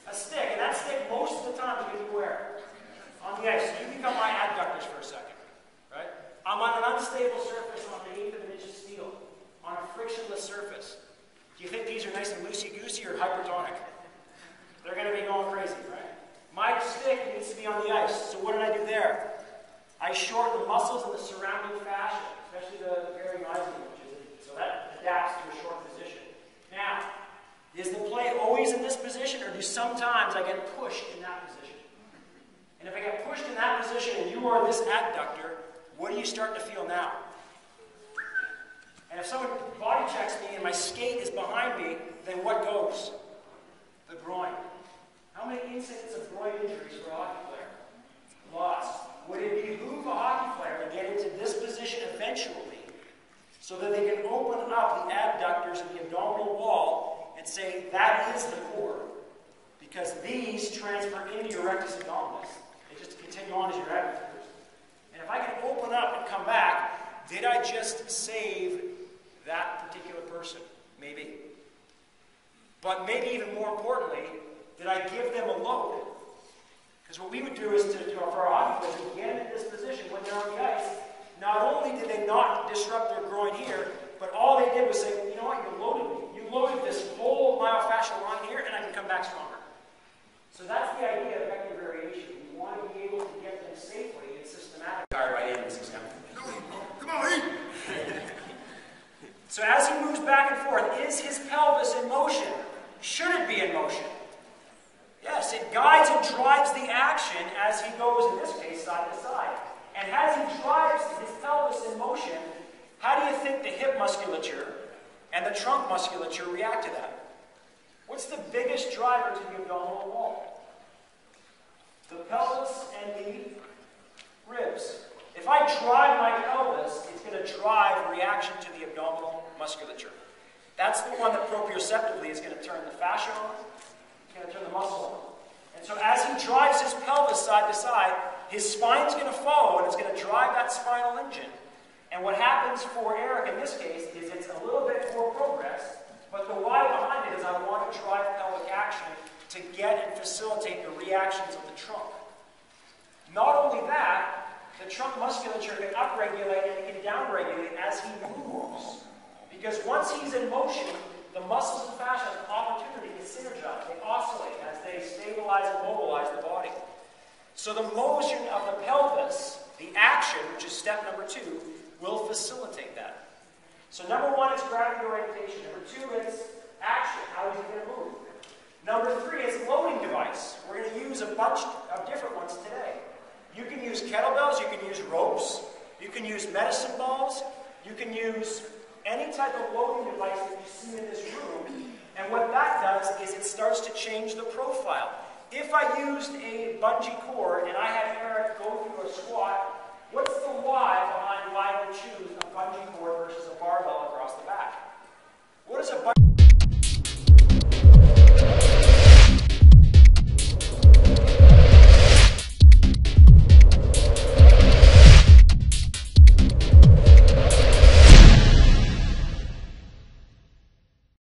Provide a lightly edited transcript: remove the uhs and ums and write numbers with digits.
A stick, and that stick most of the time is going to be where? On the ice. So you become my adductors for a second, right? I'm on an unstable surface on an eighth of an inch of steel, on a frictionless surface. Do you think these are nice and loosey-goosey or hypertonic? They're going to be going crazy, right? My stick needs to be on the ice. So what did I do there? I shorten the muscles in the surrounding fascia, especially the perimysium, so that adapts to a short position. Now, is the play always in this position, or do sometimes I get pushed in that position? And if I get pushed in that position and you are this adductor, what do you start to feel now? And if someone body checks me and my skate is behind me, then what goes? The groin. How many incidents of groin injuries for a hockey player? Lots. Would it behoove a hockey player to get into this position eventually so that they can open up the adductors and the abdominal wall and say, that is the core, because these transfer into your rectus abdominis. They just continue on as your adductors. And if I can open up and come back, did I just save that particular person? Maybe. But maybe even more importantly, did I give them a load? Because what we would do is, for our hockey players, to get them in this position when they're on the ice, not only did they not disrupt their groin here, but all they did was say, you know what, you loaded me. You loaded this whole myofascial line here, and I can come back stronger. So that's the idea of vector variation. We want to be able to get them safely and systematically. Tired by the end of this example. Come on, eat! So as he moves back and forth, is his pelvis in motion? Should it be in motion? Yes, it guides and drives the action as he goes, in this case, side to side. And as he drives his pelvis in motion, how do you think the hip musculature and the trunk musculature react to that? What's the biggest driver to the abdominal wall? The pelvis and the ribs. If I drive my pelvis, it's going to drive reaction to the abdominal musculature. That's the one that proprioceptively is going to turn the fascia on. It's going to turn the muscle on. And so as he drives his pelvis side to side, his spine's going to follow, and it's going to drive that spinal engine. And what happens for Eric in this case is it's a little bit more progress, but the why behind it is I want to drive pelvic action to get and facilitate the reactions of the trunk. Not only that, the trunk musculature can upregulate and it can downregulate as he moves. Because once he's in motion, the muscles and fascia have an opportunity to synergize. They oscillate as they stabilize and mobilize the body. So the motion of the pelvis, the action, which is step number 2, will facilitate that. So number 1 is gravity orientation. Number 2 is action. How is he going to move? Number 3 is loading device. We're going to use a bunch of different ones today. You can use kettlebells, you can use ropes, you can use medicine balls, you can use any type of loading device that you see in this room. And what that does is it starts to change the profile. If I used a bungee cord and I had Eric go through a squat, what's the why behind why I would choose a bungee cord versus a barbell across the back? What is a bungee